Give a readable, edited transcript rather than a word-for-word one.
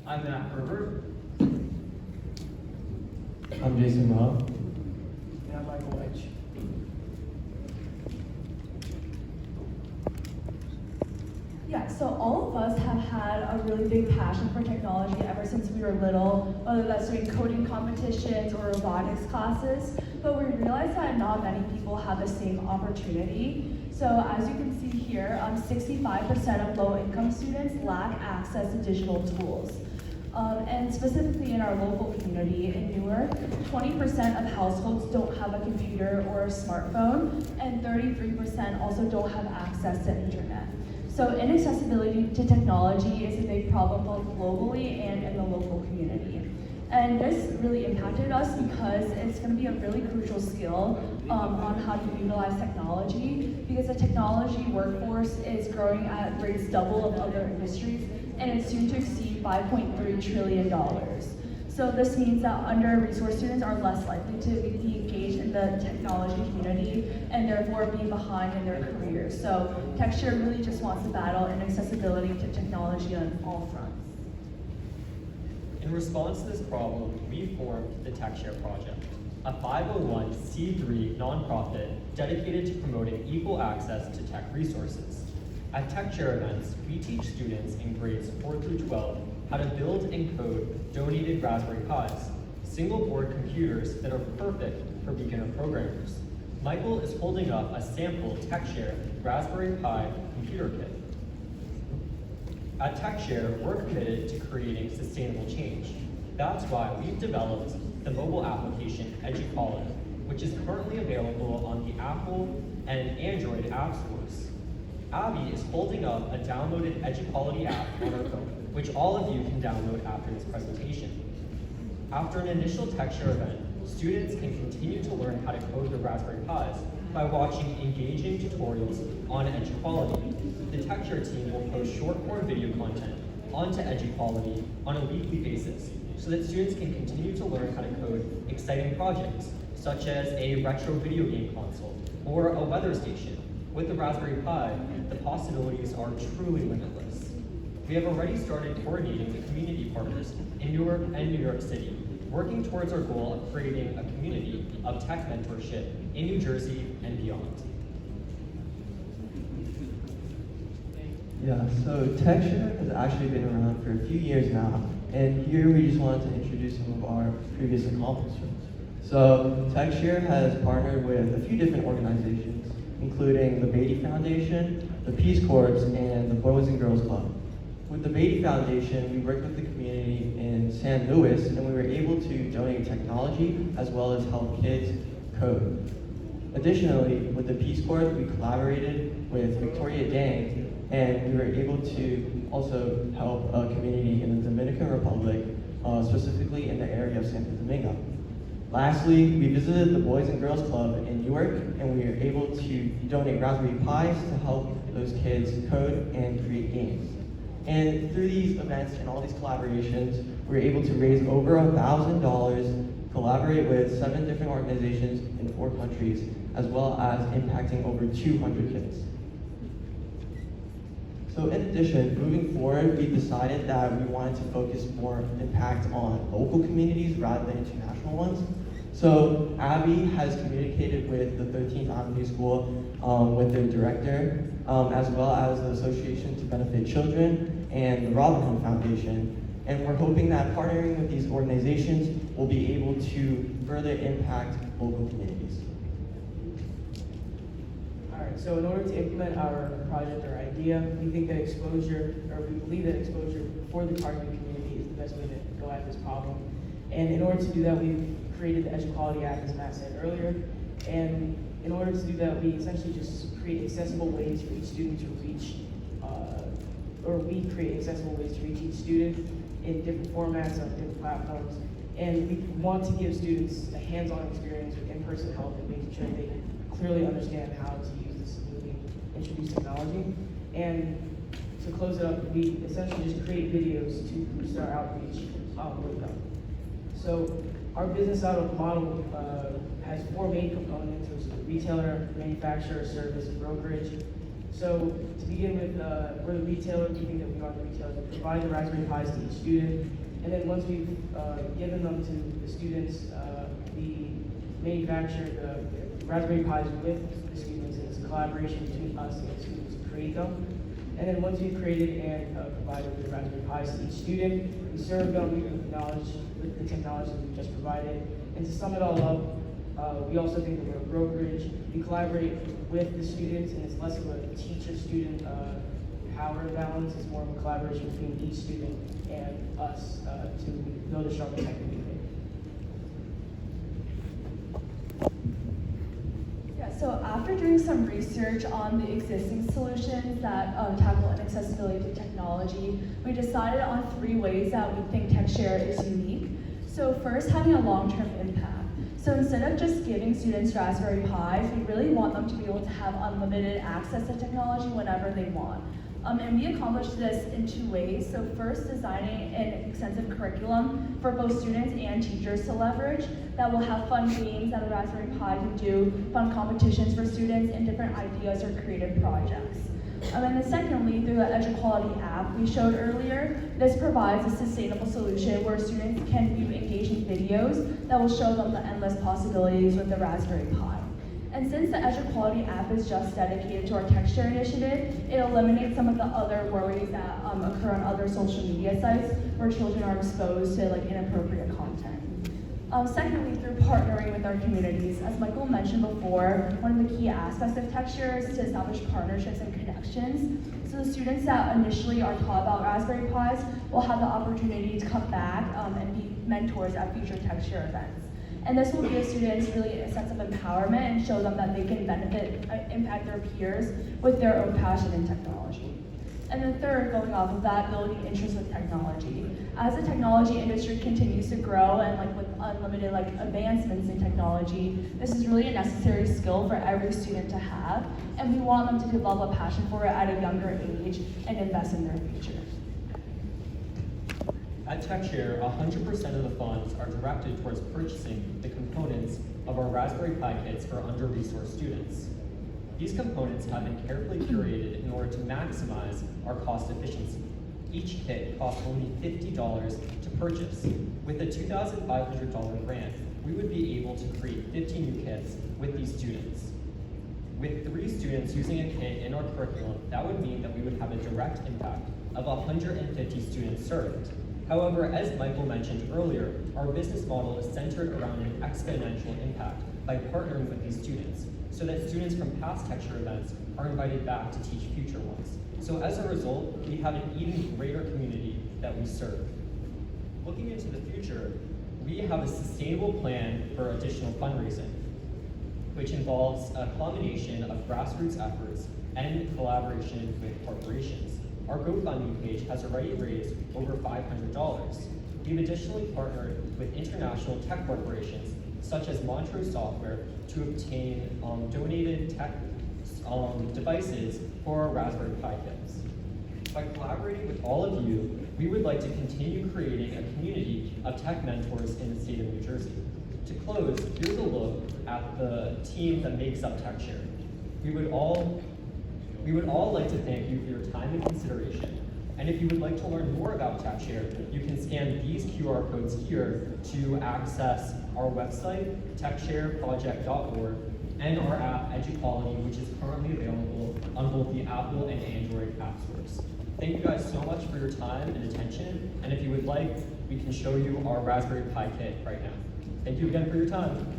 I'm Matt Herbert. I'm Jason Rowe. And I'm Michael Wedge. Yeah, so all of us have had a really big passion for technology ever since we were little, whether that's doing coding competitions or robotics classes, but we realized that not many people have the same opportunity. So as you can see here, 65% of low-income students lack access to digital tools. And specifically in our local community in Newark, 20% of households don't have a computer or a smartphone, and 33% also don't have access to internet. So inaccessibility to technology is a big problem both globally and in the local community. And this really impacted us because it's going to be a really crucial skill on how to utilize technology, because the technology workforce is growing at rates double of other industries, and it's soon to exceed $5.3 trillion. So this means that under-resourced students are less likely to be engaged in the technology community and therefore be behind in their careers. So TechShare really just wants to battle inaccessibility to technology on all fronts. In response to this problem, we formed the TechShare Project, a 501c3 nonprofit dedicated to promoting equal access to tech resources. At TechShare events, we teach students in grades 4 through 12 how to build and code donated Raspberry Pis, single-board computers that are perfect for beginner programmers. Michael is holding up a sample TechShare Raspberry Pi computer kit. At TechShare, we're committed to creating sustainable change. That's why we've developed the mobile application EduQuality, which is currently available on the Apple and Android app stores. Abby is holding up a downloaded EduQuality app on her phone, which all of you can download after this presentation. After an initial TechShare event, students can continue to learn how to code their Raspberry Pis by watching engaging tutorials on EduQuality. The TechShare team will post short-form video content onto EduQuality on a weekly basis so that students can continue to learn how to code exciting projects, such as a retro video game console or a weather station. With the Raspberry Pi, the possibilities are truly limitless. We have already started coordinating with community partners in Newark and New York City, working towards our goal of creating a community of tech mentorship in New Jersey and beyond. Yeah, so TechShare has actually been around for a few years now, and here we just wanted to introduce some of our previous accomplishments. So TechShare has partnered with a few different organizations, including the Beatty Foundation, the Peace Corps, and the Boys and Girls Club. With the Beatty Foundation, we worked with the community in San Luis, and we were able to donate technology as well as help kids code. Additionally, with the Peace Corps, we collaborated with Victoria Dang, and we were able to also help a community in the Dominican Republic, specifically in the area of Santo Domingo. Lastly, we visited the Boys and Girls Club in Newark, and we were able to donate Raspberry Pis to help those kids code and create games. And through these events and all these collaborations, we were able to raise over $1,000, collaborate with 7 different organizations in 4 countries, as well as impacting over 200 kids. So in addition, moving forward, we decided that we wanted to focus more impact on local communities rather than international ones. So Abby has communicated with the 13th Avenue School, with their director, as well as the Association to Benefit Children and the Robin Hood Foundation. And we're hoping that partnering with these organizations will be able to further impact local communities. All right, so in order to implement our project or idea, we think that exposure, or we believe that exposure for the targeted community is the best way to go at this problem. And in order to do that, we've created the EduQuality app, as Matt said earlier. And in order to do that, we essentially just create accessible ways for each student to reach, or we create accessible ways to reach each student in different formats on different platforms. And we want to give students a hands-on experience with in-person help and making sure they clearly understand how to use this newly introduced technology. And to close it up, we essentially just create videos to boost our outreach with them. So our business model has 4 main components, which is retailer, manufacturer, service, and brokerage. So to begin with, we're the retailer, we think that we are the retailer, we provide the Raspberry Pis to each student, and then once we've given them to the students, we manufacture the Raspberry Pis with the students, and it's a collaboration between us and the students to create them. And then once we've created and provided the Raspberry Pis to each student, we serve them with the technology that we just provided. And to sum it all up, we also think that we're a brokerage. We collaborate with the students, and it's less of a teacher-student power balance. It's more of a collaboration between each student and us to build a stronger tech community. Yeah, so after doing some research on the existing solutions that tackle inaccessibility to technology, we decided on 3 ways that we think TechShare is unique. So first, having a long-term impact. So instead of just giving students Raspberry Pis, we really want them to be able to have unlimited access to technology whenever they want. And we accomplished this in 2 ways. So first, designing an extensive curriculum for both students and teachers to leverage that will have fun games that a Raspberry Pi can do, fun competitions for students, and different ideas or creative projects. And then secondly, through the EduQuality app we showed earlier, this provides a sustainable solution where students can view engaging videos that will show them the endless possibilities with the Raspberry Pi. And since the EduQuality app is just dedicated to our TechShare initiative, it eliminates some of the other worries that occur on other social media sites where children are exposed to inappropriate content. Secondly, through partnering with our communities. As Michael mentioned before, one of the key aspects of TechShare is to establish partnerships and connections. So the students that initially are taught about Raspberry Pis will have the opportunity to come back and be mentors at future TechShare events. And this will give students really a sense of empowerment and show them that they can impact their peers with their own passion in technology. And then third, going off of that, building interest with technology. As the technology industry continues to grow and with unlimited advancements in technology, this is really a necessary skill for every student to have, and we want them to develop a passion for it at a younger age and invest in their future. At TechShare, 100% of the funds are directed towards purchasing the components of our Raspberry Pi kits for under-resourced students. These components have been carefully curated in order to maximize our cost efficiency. Each kit costs only $50 to purchase. With a $2,500 grant, we would be able to create 50 new kits with these students. With 3 students using a kit in our curriculum, that would mean that we would have a direct impact of 150 students served. However, as Michael mentioned earlier, our business model is centered around an exponential impact by partnering with these students, so that students from past TechShare events are invited back to teach future ones. So as a result, we have an even greater community that we serve. Looking into the future, we have a sustainable plan for additional fundraising, which involves a combination of grassroots efforts and collaboration with corporations. Our GoFundMe page has already raised over $500. We've additionally partnered with international tech corporations such as Montrose Software to obtain donated tech devices for our Raspberry Pi kits. By collaborating with all of you, we would like to continue creating a community of tech mentors in the state of New Jersey. To close, here's a look at the team that makes up TechShare. We would all like to thank you for your time and consideration. And if you would like to learn more about TechShare, you can scan these QR codes here to access our website, techshareproject.org, and our app, EduQuality, which is currently available on both the Apple and Android app stores. Thank you guys so much for your time and attention. And if you would like, we can show you our Raspberry Pi kit right now. Thank you again for your time.